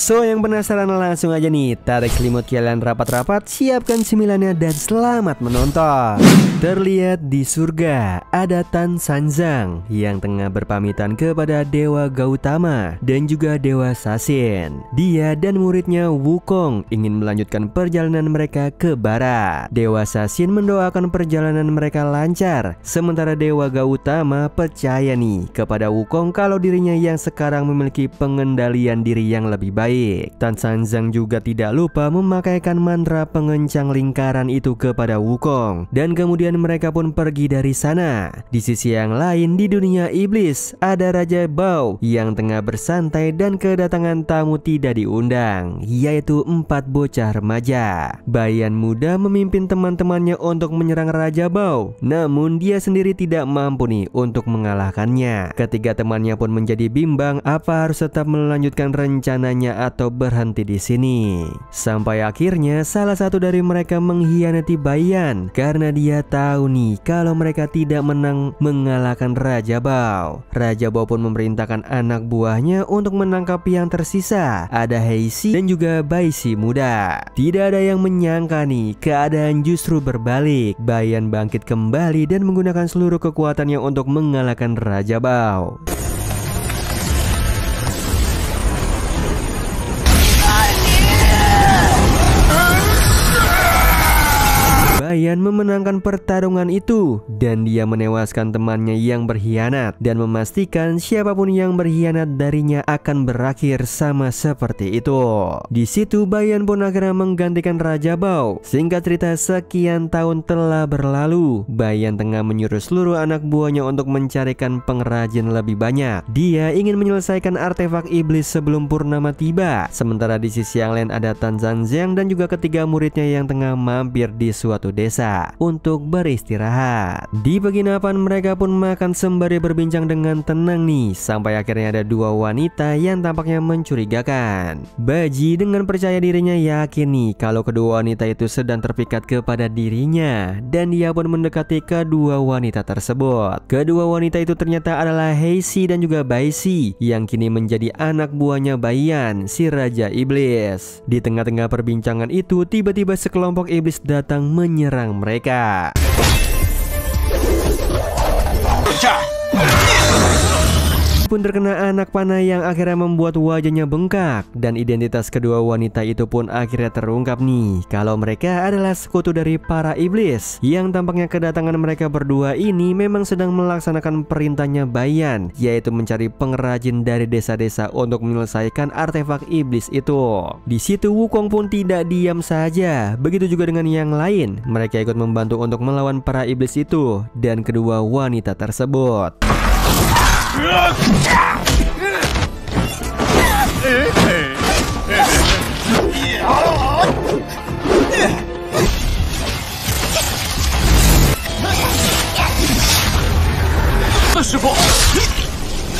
So yang penasaran langsung aja nih, tarik selimut kalian rapat-rapat, siapkan cemilannya dan selamat menonton. Terlihat di surga ada Tan Sanzang yang tengah berpamitan kepada Dewa Gautama dan juga Dewa Sasin. Dia dan muridnya Wukong ingin melanjutkan perjalanan mereka ke barat. Dewa Sasin mendoakan perjalanan mereka lancar, sementara Dewa Gautama percaya nih kepada Wukong kalau dirinya yang sekarang memiliki pengendalian diri yang lebih baik. Tan Sanzang juga tidak lupa memakaikan mantra pengencang lingkaran itu kepada Wukong, dan kemudian mereka pun pergi dari sana. Di sisi yang lain di dunia iblis ada Raja Bao yang tengah bersantai dan kedatangan tamu tidak diundang, yaitu 4 bocah remaja. Bayan muda memimpin teman-temannya untuk menyerang Raja Bao, namun dia sendiri tidak mampu nih untuk mengalahkannya. Ketiga temannya pun menjadi bimbang apa harus tetap melanjutkan rencananya atau berhenti di sini. Sampai akhirnya salah satu dari mereka mengkhianati Bayan karena dia tahu nih kalau mereka tidak menang mengalahkan Raja Bao. Raja Bao pun memerintahkan anak buahnya untuk menangkap yang tersisa, ada Heishi dan juga Baishi muda. Tidak ada yang menyangka nih keadaan justru berbalik. Bayan bangkit kembali dan menggunakan seluruh kekuatannya untuk mengalahkan Raja Bao. Bayan memenangkan pertarungan itu dan dia menewaskan temannya yang berkhianat dan memastikan siapapun yang berkhianat darinya akan berakhir sama seperti itu. Di situ Bayan pun akhirnya menggantikan Raja Bao. Singkat cerita, sekian tahun telah berlalu. Bayan tengah menyuruh seluruh anak buahnya untuk mencarikan pengrajin lebih banyak. Dia ingin menyelesaikan artefak iblis sebelum purnama tiba. Sementara di sisi yang lain ada Tan Sanzang dan juga ketiga muridnya yang tengah mampir di suatu desa untuk beristirahat. Di penginapan mereka pun makan sembari berbincang dengan tenang nih, sampai akhirnya ada 2 wanita yang tampaknya mencurigakan. Baji dengan percaya dirinya yakin nih kalau kedua wanita itu sedang terpikat kepada dirinya, dan dia pun mendekati kedua wanita tersebut. Kedua wanita itu ternyata adalah Heishi dan juga Baishi yang kini menjadi anak buahnya Bayan, si Raja Iblis. Di tengah-tengah perbincangan itu tiba-tiba sekelompok iblis datang menyerang mereka. Pun terkena anak panah yang akhirnya membuat wajahnya bengkak, dan identitas kedua wanita itu pun akhirnya terungkap nih kalau mereka adalah sekutu dari para iblis, yang tampaknya kedatangan mereka berdua ini memang sedang melaksanakan perintahnya Bayan, yaitu mencari pengrajin dari desa-desa untuk menyelesaikan artefak iblis itu. Di situ Wukong pun tidak diam saja, begitu juga dengan yang lain. Mereka ikut membantu untuk melawan para iblis itu dan kedua wanita tersebut.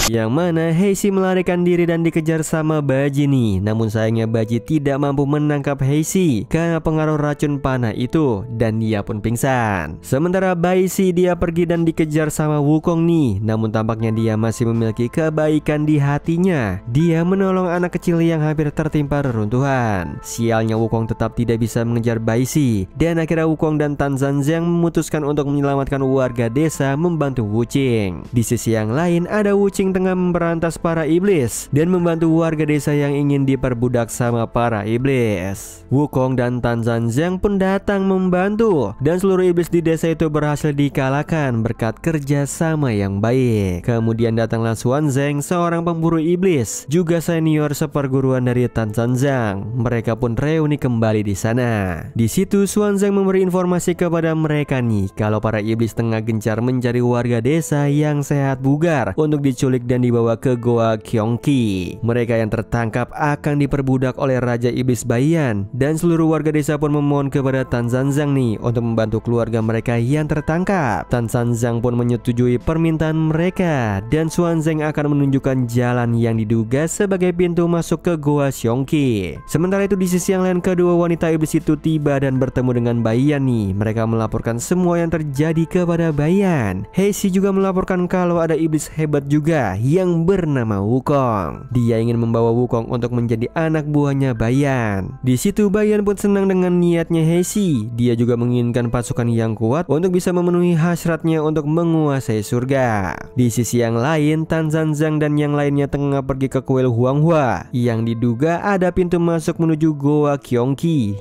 Yang mana Heishi melarikan diri dan dikejar sama Baji nih. Namun sayangnya Baji tidak mampu menangkap Heishi karena pengaruh racun panah itu, dan dia pun pingsan. Sementara Baishi dia pergi dan dikejar sama Wukong nih. Namun tampaknya dia masih memiliki kebaikan di hatinya. Dia menolong anak kecil yang hampir tertimpa reruntuhan. Sialnya Wukong tetap tidak bisa mengejar Baishi, dan akhirnya Wukong dan Tan Sanzang memutuskan untuk menyelamatkan warga desa membantu Wuqing. Di sisi yang lain ada Wuqing tengah memberantas para iblis dan membantu warga desa yang ingin diperbudak sama para iblis. Wukong dan Tan Sanzang pun datang membantu, dan seluruh iblis di desa itu berhasil dikalahkan berkat kerja sama yang baik. Kemudian datanglah Xuanzang, seorang pemburu iblis, juga senior seperguruan dari Tan Sanzang. Mereka pun reuni kembali di sana. Di situ Xuanzang memberi informasi kepada mereka nih kalau para iblis tengah gencar mencari warga desa yang sehat bugar untuk diculik dan dibawa ke Goa Gyeonggi. Mereka yang tertangkap akan diperbudak oleh Raja Iblis Bayan, dan seluruh warga desa pun memohon kepada Tan Sanzang nih untuk membantu keluarga mereka yang tertangkap. Tan Sanzang pun menyetujui permintaan mereka, dan Xuanzang akan menunjukkan jalan yang diduga sebagai pintu masuk ke Goa Gyeonggi. Sementara itu di sisi yang lain kedua wanita iblis itu tiba dan bertemu dengan Bayan nih. Mereka melaporkan semua yang terjadi kepada Bayan. Heishi juga melaporkan kalau ada iblis hebat juga yang bernama Wukong. Dia ingin membawa Wukong untuk menjadi anak buahnya Bayan. Di situ Bayan pun senang dengan niatnya Heishi. Dia juga menginginkan pasukan yang kuat untuk bisa memenuhi hasratnya untuk menguasai surga. Di sisi yang lain, Tan Sanzang dan yang lainnya tengah pergi ke kuil Huanghua yang diduga ada pintu masuk menuju Goa Gyeonggi.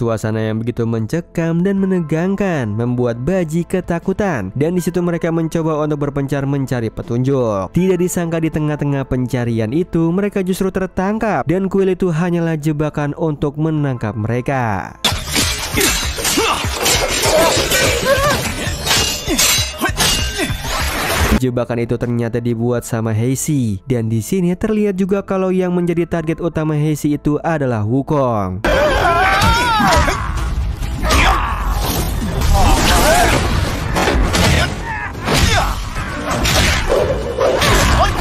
Suasana yang begitu mencekam dan menegangkan membuat Baji ketakutan, dan di situ mereka mencoba untuk berpencar mencari petunjuk. Tidak disangka di tengah-tengah pencarian itu mereka justru tertangkap, dan kuil itu hanyalah jebakan untuk menangkap mereka. Jebakan itu ternyata dibuat sama Heishi, dan di sini terlihat juga kalau yang menjadi target utama Heishi itu adalah Wukong.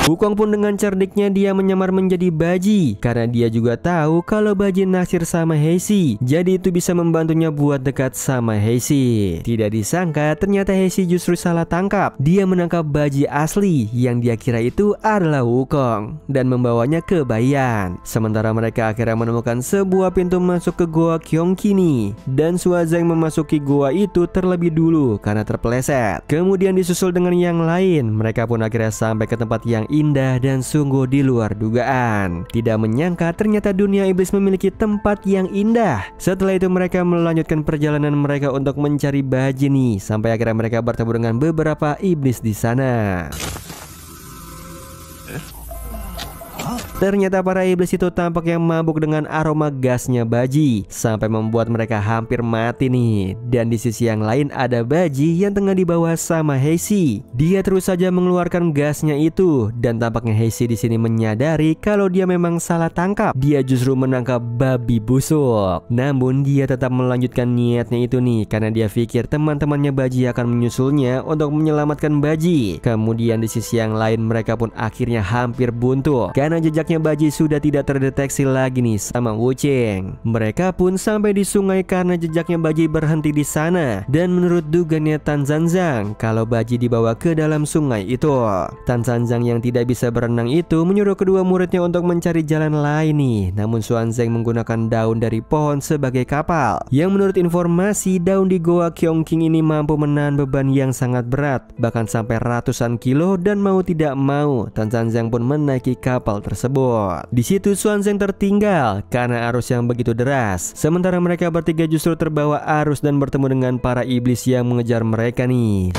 Wukong pun dengan cerdiknya dia menyamar menjadi Baji karena dia juga tahu kalau Baji naksir sama Heishi, jadi itu bisa membantunya buat dekat sama Heishi. Tidak disangka ternyata Heishi justru salah tangkap. Dia menangkap Baji asli yang dia kira itu adalah Wukong dan membawanya ke Bayan. Sementara mereka akhirnya menemukan sebuah pintu masuk ke Goa Gyeonggi nih, dan Suazeng memasuki goa itu terlebih dulu karena terpeleset. Kemudian disusul dengan yang lain. Mereka pun akhirnya sampai ke tempat yang indah dan sungguh di luar dugaan. Tidak menyangka ternyata dunia iblis memiliki tempat yang indah. Setelah itu mereka melanjutkan perjalanan mereka untuk mencari Baji nih, sampai akhirnya mereka bertemu dengan beberapa iblis di sana. Ternyata para iblis itu tampaknya mabuk dengan aroma gasnya Baji sampai membuat mereka hampir mati nih. Dan di sisi yang lain ada Baji yang tengah dibawa sama Heishi. Dia terus saja mengeluarkan gasnya itu, dan tampaknya Heishi di sini menyadari kalau dia memang salah tangkap. Dia justru menangkap babi busuk. Namun dia tetap melanjutkan niatnya itu nih karena dia pikir teman-temannya Baji akan menyusulnya untuk menyelamatkan Baji. Kemudian di sisi yang lain mereka pun akhirnya hampir buntu karena jejak Baji sudah tidak terdeteksi lagi nih sama Wucheng. Mereka pun sampai di sungai karena jejaknya Baji berhenti di sana, dan menurut dugaannya Tan Sanzang kalau Baji dibawa ke dalam sungai itu. Tan Sanzang yang tidak bisa berenang itu menyuruh kedua muridnya untuk mencari jalan lain nih. Namun Suanzeng menggunakan daun dari pohon sebagai kapal, yang menurut informasi daun di Goa Gyeonggi ini mampu menahan beban yang sangat berat, bahkan sampai ratusan kilo, dan mau tidak mau Tan Sanzang pun menaiki kapal tersebut. Di situ Suanzeng tertinggal karena arus yang begitu deras. Sementara mereka bertiga justru terbawa arus dan bertemu dengan para iblis yang mengejar mereka nih.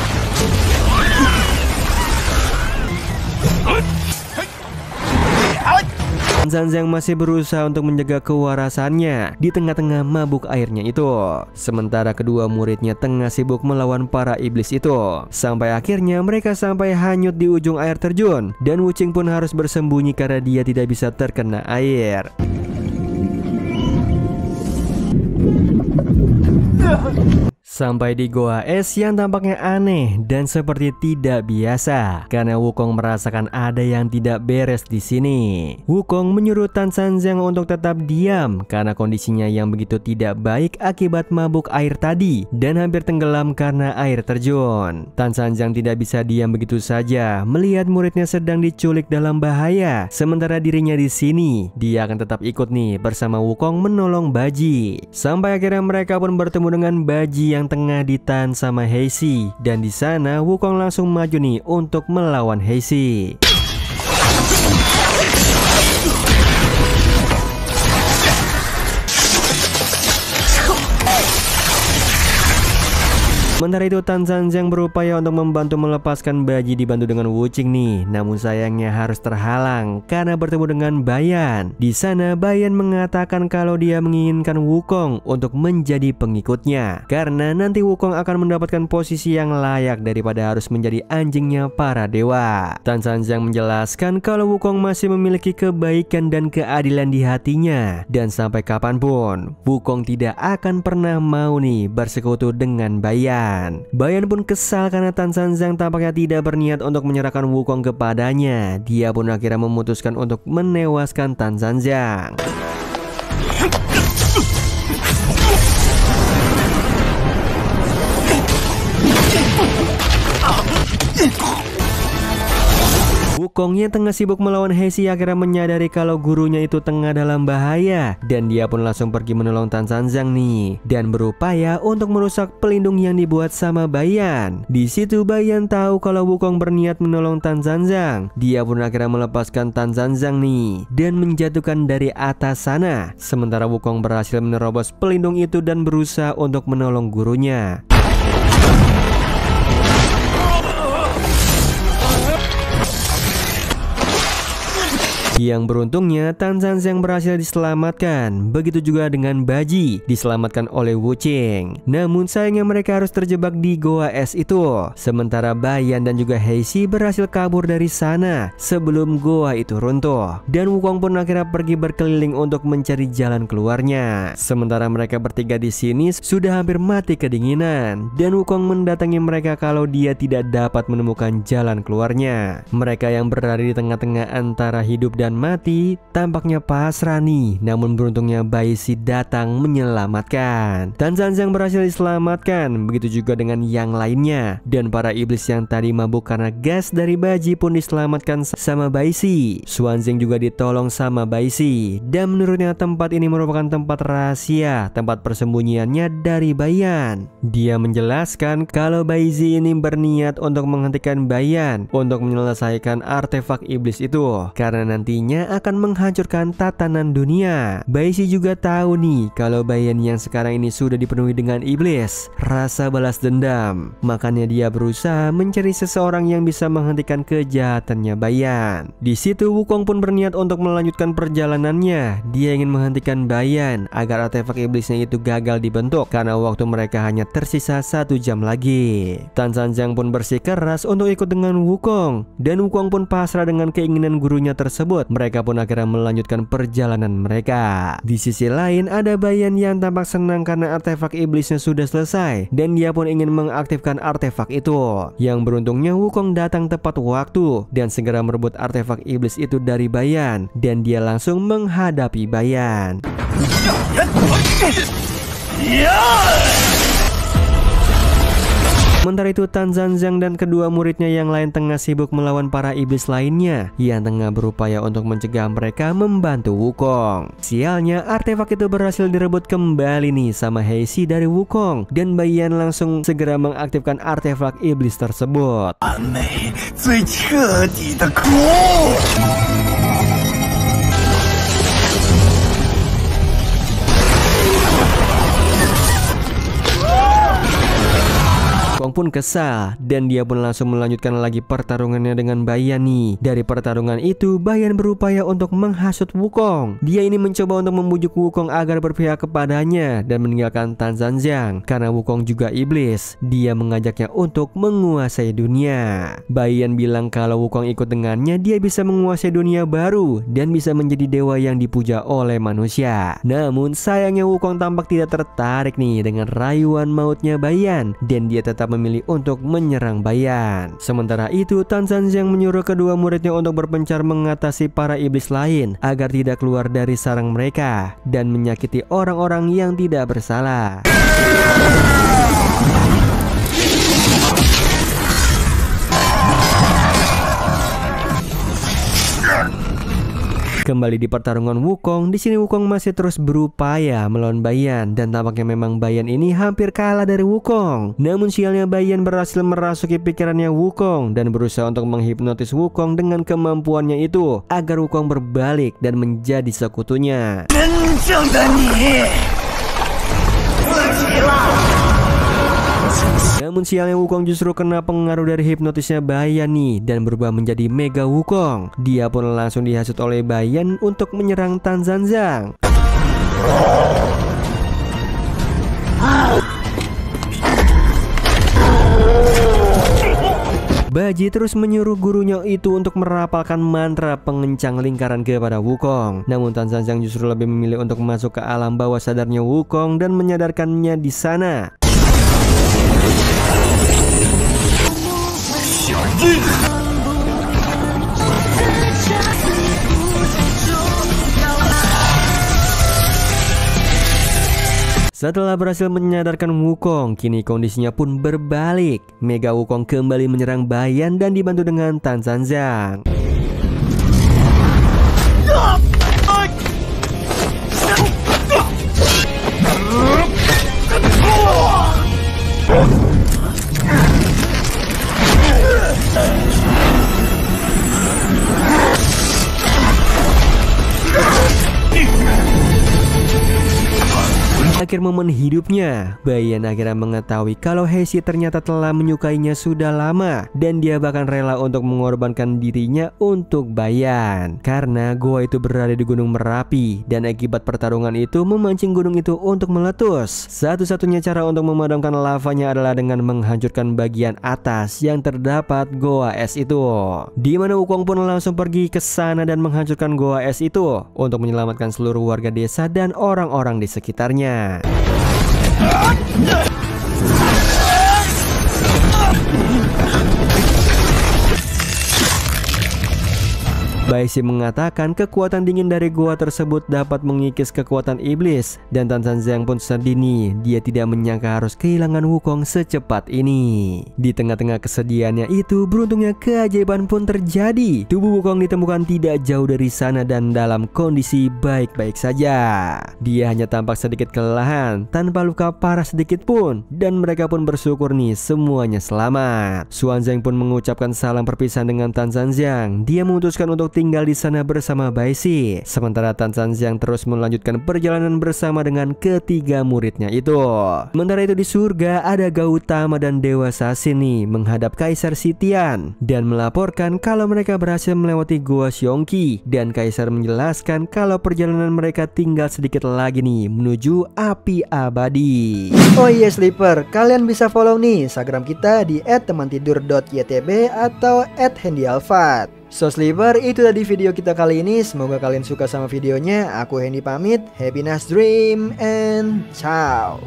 Sanzang masih berusaha untuk menjaga kewarasannya di tengah-tengah mabuk airnya itu. Sementara kedua muridnya tengah sibuk melawan para iblis itu. Sampai akhirnya mereka sampai hanyut di ujung air terjun, dan Wucheng pun harus bersembunyi karena dia tidak bisa terkena air. Sampai di goa es yang tampaknya aneh dan seperti tidak biasa karena Wukong merasakan ada yang tidak beres di sini. Wukong menyuruh Tan Sanzang untuk tetap diam karena kondisinya yang begitu tidak baik akibat mabuk air tadi dan hampir tenggelam karena air terjun. Tan Sanzang tidak bisa diam begitu saja melihat muridnya sedang diculik dalam bahaya, sementara dirinya di sini. Dia akan tetap ikut nih bersama Wukong menolong Baji. Sampai akhirnya mereka pun bertemu dengan Baji yang tengah ditahan sama Heishi, dan di sana Wukong langsung maju nih untuk melawan Heishi. Sementara itu Tan Sanzang berupaya untuk membantu melepaskan Baji dibantu dengan Wucheng nih. Namun sayangnya harus terhalang karena bertemu dengan Bayan. Di sana Bayan mengatakan kalau dia menginginkan Wukong untuk menjadi pengikutnya karena nanti Wukong akan mendapatkan posisi yang layak daripada harus menjadi anjingnya para dewa. Tan Sanzang menjelaskan kalau Wukong masih memiliki kebaikan dan keadilan di hatinya, dan sampai kapanpun Wukong tidak akan pernah mau nih bersekutu dengan Bayan. Bayan pun kesal karena Tan Sanzang tampaknya tidak berniat untuk menyerahkan Wukong kepadanya. Dia pun akhirnya memutuskan untuk menewaskan Tan Sanzang. Wukong yang tengah sibuk melawan Heishi akhirnya menyadari kalau gurunya itu tengah dalam bahaya, dan dia pun langsung pergi menolong Tan Sanzang nih dan berupaya untuk merusak pelindung yang dibuat sama Baiyan. Di situ Baiyan tahu kalau Wukong berniat menolong Tan Sanzang. Dia pun akhirnya melepaskan Tan Sanzang nih dan menjatuhkan dari atas sana. Sementara Wukong berhasil menerobos pelindung itu dan berusaha untuk menolong gurunya. Yang beruntungnya Tan Sanzang berhasil diselamatkan. Begitu juga dengan Baji, diselamatkan oleh Wucheng. Namun sayangnya mereka harus terjebak di goa es itu. Sementara Baiyan dan juga Heishi berhasil kabur dari sana sebelum goa itu runtuh. Dan Wukong pun akhirnya pergi berkeliling untuk mencari jalan keluarnya. Sementara mereka bertiga di sini sudah hampir mati kedinginan, dan Wukong mendatangi mereka kalau dia tidak dapat menemukan jalan keluarnya. Mereka yang berada di tengah-tengah antara hidup dan mati tampaknya pasrah nih. Namun beruntungnya Baishi datang menyelamatkan. Tan Sanzang berhasil diselamatkan, begitu juga dengan yang lainnya. Dan para iblis yang tadi mabuk karena gas dari Baji pun diselamatkan sama Baishi. Xuanzeng juga ditolong sama Baishi, dan menurutnya tempat ini merupakan tempat rahasia, tempat persembunyiannya dari Baiyan. Dia menjelaskan kalau Baishi ini berniat untuk menghentikan Baiyan untuk menyelesaikan artefak iblis itu, karena nantinya akan menghancurkan tatanan dunia. Baishi juga tahu nih kalau Baiyan yang sekarang ini sudah dipenuhi dengan iblis, rasa balas dendam. Makanya dia berusaha mencari seseorang yang bisa menghentikan kejahatannya Baiyan. Di situ Wukong pun berniat untuk melanjutkan perjalanannya. Dia ingin menghentikan Baiyan agar artefak iblisnya itu gagal dibentuk, karena waktu mereka hanya tersisa 1 jam lagi. Tan Sanzang pun bersikeras untuk ikut dengan Wukong, dan Wukong pun pasrah dengan keinginan gurunya tersebut. Mereka pun akhirnya melanjutkan perjalanan mereka. Di sisi lain ada Baiyan yang tampak senang karena artefak iblisnya sudah selesai, dan dia pun ingin mengaktifkan artefak itu. Yang beruntungnya Wukong datang tepat waktu dan segera merebut artefak iblis itu dari Baiyan, dan dia langsung menghadapi Baiyan. Sementara itu Tan Sanzang dan kedua muridnya yang lain tengah sibuk melawan para iblis lainnya yang tengah berupaya untuk mencegah mereka membantu Wukong. Sialnya artefak itu berhasil direbut kembali nih sama Heishi dari Wukong, dan Baiyan langsung segera mengaktifkan artefak iblis tersebut. Wukong pun kesal, dan dia pun langsung melanjutkan lagi pertarungannya dengan Baiyan nih. Dari pertarungan itu Baiyan berupaya untuk menghasut Wukong. Dia ini mencoba untuk membujuk Wukong agar berpihak kepadanya dan meninggalkan Tan Sanzang, karena Wukong juga iblis. Dia mengajaknya untuk menguasai dunia. Baiyan bilang kalau Wukong ikut dengannya dia bisa menguasai dunia baru dan bisa menjadi dewa yang dipuja oleh manusia. Namun sayangnya Wukong tampak tidak tertarik nih dengan rayuan mautnya Baiyan, dan dia tetap memilih untuk menyerang Baiyan. Sementara itu Tan Sanzang menyuruh kedua muridnya untuk berpencar mengatasi para iblis lain agar tidak keluar dari sarang mereka dan menyakiti orang-orang yang tidak bersalah. Kembali di pertarungan Wukong, di sini Wukong masih terus berupaya melawan Baiyan, dan tampaknya memang Baiyan ini hampir kalah dari Wukong. Namun sialnya Baiyan berhasil merasuki pikirannya Wukong dan berusaha untuk menghipnotis Wukong dengan kemampuannya itu agar Wukong berbalik dan menjadi sekutunya. Namun sialnya Wukong justru kena pengaruh dari hipnotisnya Baiyan nih dan berubah menjadi Mega Wukong. Dia pun langsung dihasut oleh Baiyan untuk menyerang Tan Sanzang. Baji terus menyuruh gurunya itu untuk merapalkan mantra pengencang lingkaran kepada Wukong. Namun Tan Sanzang justru lebih memilih untuk masuk ke alam bawah sadarnya Wukong dan menyadarkannya di sana. Setelah berhasil menyadarkan Wukong, kini kondisinya pun berbalik. Mega Wukong kembali menyerang Baiyan dan dibantu dengan Tan Sanzang. momen hidupnya, Bayan akhirnya mengetahui kalau Heishi ternyata telah menyukainya sudah lama, dan dia bahkan rela untuk mengorbankan dirinya untuk Bayan. Karena gua itu berada di Gunung Merapi, dan akibat pertarungan itu memancing gunung itu untuk meletus. Satu-satunya cara untuk memadamkan lavanya adalah dengan menghancurkan bagian atas yang terdapat goa es itu. Di mana Wukong pun langsung pergi ke sana dan menghancurkan goa es itu untuk menyelamatkan seluruh warga desa dan orang-orang di sekitarnya. Baishi mengatakan kekuatan dingin dari gua tersebut dapat mengikis kekuatan iblis, dan Tan Sanjiang pun sedih nih. Dia tidak menyangka harus kehilangan Wukong secepat ini. Di tengah-tengah kesedihannya itu, beruntungnya keajaiban pun terjadi. Tubuh Wukong ditemukan tidak jauh dari sana dan dalam kondisi baik-baik saja. Dia hanya tampak sedikit kelelahan, tanpa luka parah sedikit pun, dan mereka pun bersyukur nih semuanya selamat. Xuanzang pun mengucapkan salam perpisahan dengan Tan Sanjiang. Dia memutuskan untuk tinggal di sana bersama Baishi. Sementara Tan Sanjiang terus melanjutkan perjalanan bersama dengan ketiga muridnya itu. Sementara itu di surga ada Gautama dan Dewa Sasini menghadap Kaisar Sitian dan melaporkan kalau mereka berhasil melewati Gua Xiongqi, dan Kaisar menjelaskan kalau perjalanan mereka tinggal sedikit lagi nih menuju api abadi. Oh iya Sleeper, kalian bisa follow nih Instagram kita di @temantidur.ytb atau @handyalfat. So Sleeper, itu tadi video kita kali ini. Semoga kalian suka sama videonya. Aku Hendy pamit. Happy nice dream and ciao.